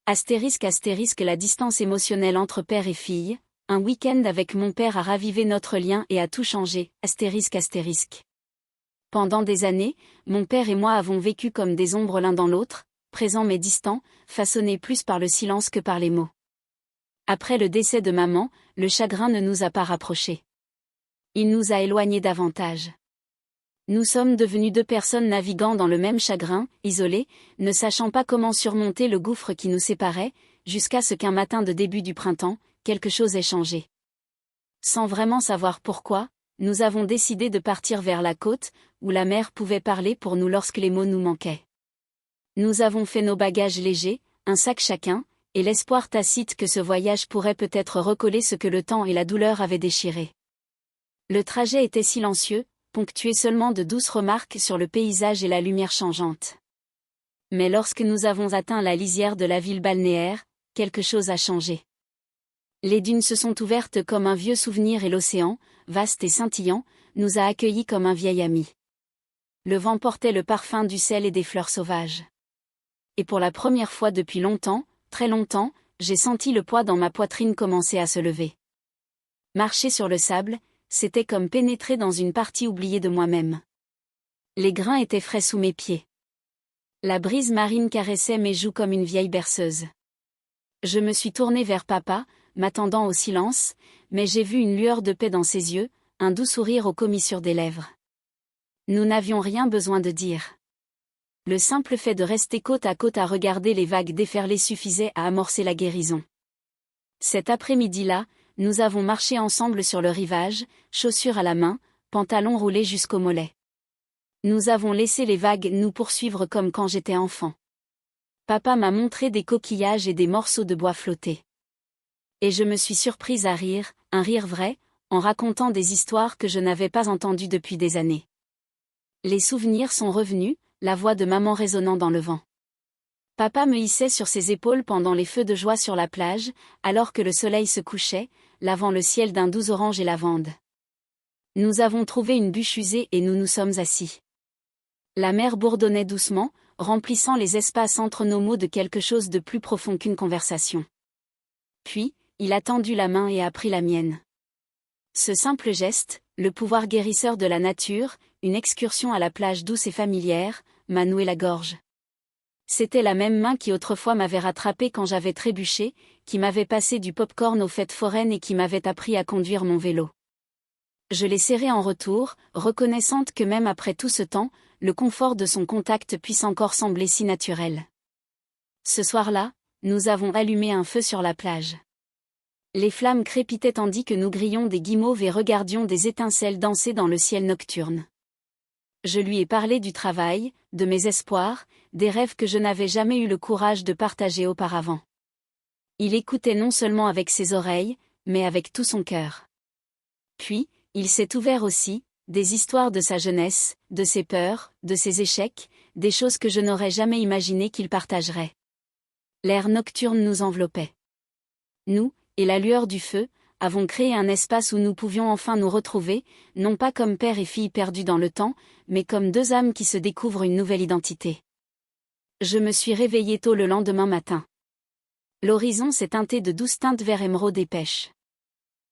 La distance émotionnelle entre père et fille, un week-end avec mon père a ravivé notre lien et a tout changé, ***. Pendant des années, mon père et moi avons vécu comme des ombres l'un dans l'autre, présents mais distants, façonnés plus par le silence que par les mots. Après le décès de maman, le chagrin ne nous a pas rapprochés. Il nous a éloignés davantage. Nous sommes devenus deux personnes naviguant dans le même chagrin, isolées, ne sachant pas comment surmonter le gouffre qui nous séparait, jusqu'à ce qu'un matin de début du printemps, quelque chose ait changé. Sans vraiment savoir pourquoi, nous avons décidé de partir vers la côte, où la mer pouvait parler pour nous lorsque les mots nous manquaient. Nous avons fait nos bagages légers, un sac chacun, et l'espoir tacite que ce voyage pourrait peut-être recoller ce que le temps et la douleur avaient déchiré. Le trajet était silencieux, ponctué seulement de douces remarques sur le paysage et la lumière changeante. Mais lorsque nous avons atteint la lisière de la ville balnéaire, quelque chose a changé. Les dunes se sont ouvertes comme un vieux souvenir et l'océan, vaste et scintillant, nous a accueillis comme un vieil ami. Le vent portait le parfum du sel et des fleurs sauvages. Et pour la première fois depuis longtemps, très longtemps, j'ai senti le poids dans ma poitrine commencer à se lever. Marcher sur le sable, c'était comme pénétrer dans une partie oubliée de moi-même. Les grains étaient frais sous mes pieds. La brise marine caressait mes joues comme une vieille berceuse. Je me suis tournée vers papa, m'attendant au silence, mais j'ai vu une lueur de paix dans ses yeux, un doux sourire aux commissures des lèvres. Nous n'avions rien besoin de dire. Le simple fait de rester côte à regarder les vagues déferler suffisait à amorcer la guérison. Cet après-midi-là, nous avons marché ensemble sur le rivage, chaussures à la main, pantalons roulés jusqu'aux mollets. Nous avons laissé les vagues nous poursuivre comme quand j'étais enfant. Papa m'a montré des coquillages et des morceaux de bois flottés. Et je me suis surprise à rire, un rire vrai, en racontant des histoires que je n'avais pas entendues depuis des années. Les souvenirs sont revenus, la voix de maman résonnant dans le vent. Papa me hissait sur ses épaules pendant les feux de joie sur la plage, alors que le soleil se couchait, lavant le ciel d'un doux orange et lavande. Nous avons trouvé une bûche usée et nous nous sommes assis. La mer bourdonnait doucement, remplissant les espaces entre nos mots de quelque chose de plus profond qu'une conversation. Puis, il a tendu la main et a pris la mienne. Ce simple geste, le pouvoir guérisseur de la nature, une excursion à la plage douce et familière, m'a noué la gorge. C'était la même main qui autrefois m'avait rattrapé quand j'avais trébuché, qui m'avait passé du pop-corn aux fêtes foraines et qui m'avait appris à conduire mon vélo. Je l'ai serré en retour, reconnaissante que même après tout ce temps, le confort de son contact puisse encore sembler si naturel. Ce soir-là, nous avons allumé un feu sur la plage. Les flammes crépitaient tandis que nous grillions des guimauves et regardions des étincelles danser dans le ciel nocturne. Je lui ai parlé du travail, de mes espoirs, des rêves que je n'avais jamais eu le courage de partager auparavant. Il écoutait non seulement avec ses oreilles, mais avec tout son cœur. Puis, il s'est ouvert aussi, des histoires de sa jeunesse, de ses peurs, de ses échecs, des choses que je n'aurais jamais imaginé qu'il partagerait. L'air nocturne nous enveloppait. Nous, et la lueur du feu, avons créé un espace où nous pouvions enfin nous retrouver, non pas comme père et fille perdus dans le temps, mais comme deux âmes qui se découvrent une nouvelle identité. Je me suis réveillée tôt le lendemain matin. L'horizon s'est teinté de douces teintes vert émeraude et pêche.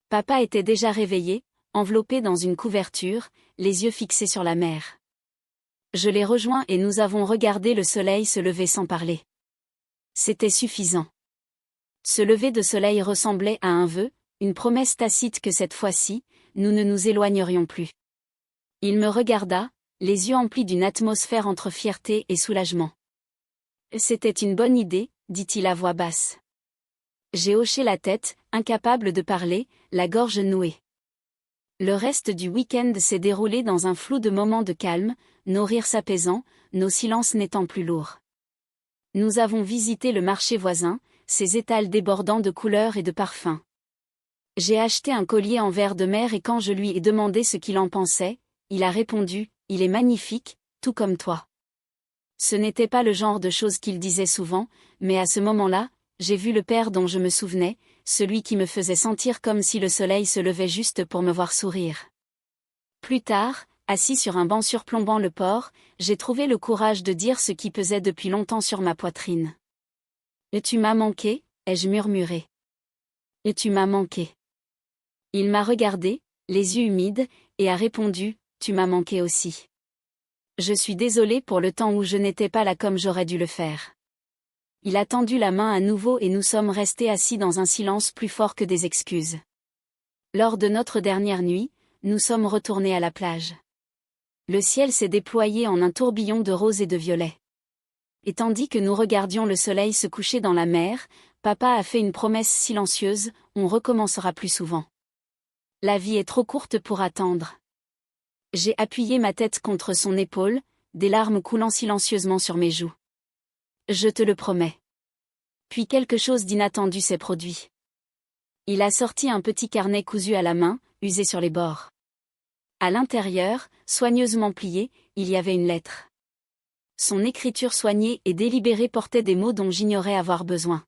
Papa était déjà réveillé, enveloppé dans une couverture, les yeux fixés sur la mer. Je l'ai rejoint et nous avons regardé le soleil se lever sans parler. C'était suffisant. Ce lever de soleil ressemblait à un vœu, une promesse tacite que cette fois-ci, nous ne nous éloignerions plus. Il me regarda, les yeux emplis d'une atmosphère entre fierté et soulagement. C'était une bonne idée, dit-il à voix basse. J'ai hoché la tête, incapable de parler, la gorge nouée. Le reste du week-end s'est déroulé dans un flou de moments de calme, nos rires s'apaisant, nos silences n'étant plus lourds. Nous avons visité le marché voisin, ses étals débordant de couleurs et de parfums. J'ai acheté un collier en verre de mer et quand je lui ai demandé ce qu'il en pensait, il a répondu, « Il est magnifique, tout comme toi. » Ce n'était pas le genre de choses qu'il disait souvent, mais à ce moment-là, j'ai vu le père dont je me souvenais, celui qui me faisait sentir comme si le soleil se levait juste pour me voir sourire. Plus tard, assis sur un banc surplombant le port, j'ai trouvé le courage de dire ce qui pesait depuis longtemps sur ma poitrine. Et tu m'as manqué, ai-je murmuré. Et tu m'as manqué. Il m'a regardé, les yeux humides, et a répondu, tu m'as manqué aussi. Je suis désolé pour le temps où je n'étais pas là comme j'aurais dû le faire. Il a tendu la main à nouveau et nous sommes restés assis dans un silence plus fort que des excuses. Lors de notre dernière nuit, nous sommes retournés à la plage. Le ciel s'est déployé en un tourbillon de rose et de violet. Et tandis que nous regardions le soleil se coucher dans la mer, papa a fait une promesse silencieuse, on recommencera plus souvent. La vie est trop courte pour attendre. J'ai appuyé ma tête contre son épaule, des larmes coulant silencieusement sur mes joues. Je te le promets. Puis quelque chose d'inattendu s'est produit. Il a sorti un petit carnet cousu à la main, usé sur les bords. À l'intérieur, soigneusement plié, il y avait une lettre. Son écriture soignée et délibérée portait des mots dont j'ignorais avoir besoin.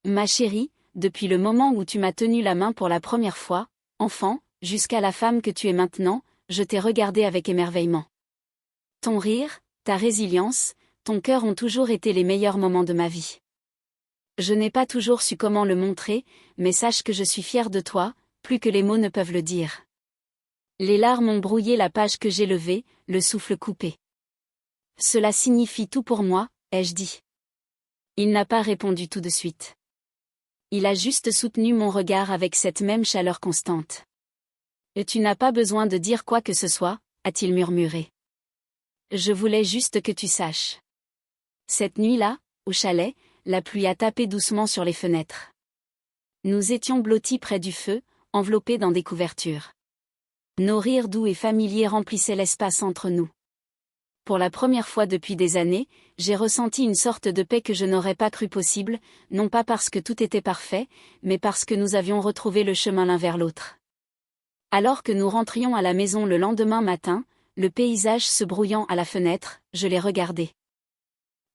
Ma chérie, depuis le moment où tu m'as tenu la main pour la première fois, enfant, jusqu'à la femme que tu es maintenant, je t'ai regardé avec émerveillement. Ton rire, ta résilience, ton cœur ont toujours été les meilleurs moments de ma vie. Je n'ai pas toujours su comment le montrer, mais sache que je suis fière de toi, plus que les mots ne peuvent le dire. Les larmes ont brouillé la page que j'ai levée, le souffle coupé. Cela signifie tout pour moi, ai-je dit. Il n'a pas répondu tout de suite. Il a juste soutenu mon regard avec cette même chaleur constante. Et tu n'as pas besoin de dire quoi que ce soit, a-t-il murmuré. Je voulais juste que tu saches. Cette nuit-là, au chalet, la pluie a tapé doucement sur les fenêtres. Nous étions blottis près du feu, enveloppés dans des couvertures. Nos rires doux et familiers remplissaient l'espace entre nous. Pour la première fois depuis des années, j'ai ressenti une sorte de paix que je n'aurais pas cru possible, non pas parce que tout était parfait, mais parce que nous avions retrouvé le chemin l'un vers l'autre. Alors que nous rentrions à la maison le lendemain matin, le paysage se brouillant à la fenêtre, je l'ai regardé.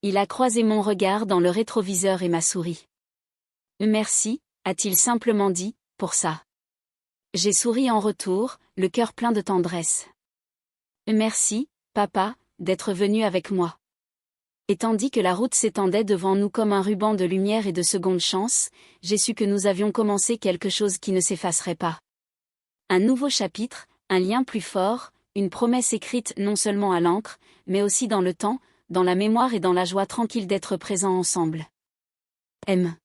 Il a croisé mon regard dans le rétroviseur et m'a souri. Merci, a-t-il simplement dit, pour ça. J'ai souri en retour, le cœur plein de tendresse. Merci, papa, d'être venu avec moi. Et tandis que la route s'étendait devant nous comme un ruban de lumière et de seconde chance, j'ai su que nous avions commencé quelque chose qui ne s'effacerait pas. Un nouveau chapitre, un lien plus fort, une promesse écrite non seulement à l'encre, mais aussi dans le temps, dans la mémoire et dans la joie tranquille d'être présents ensemble. M.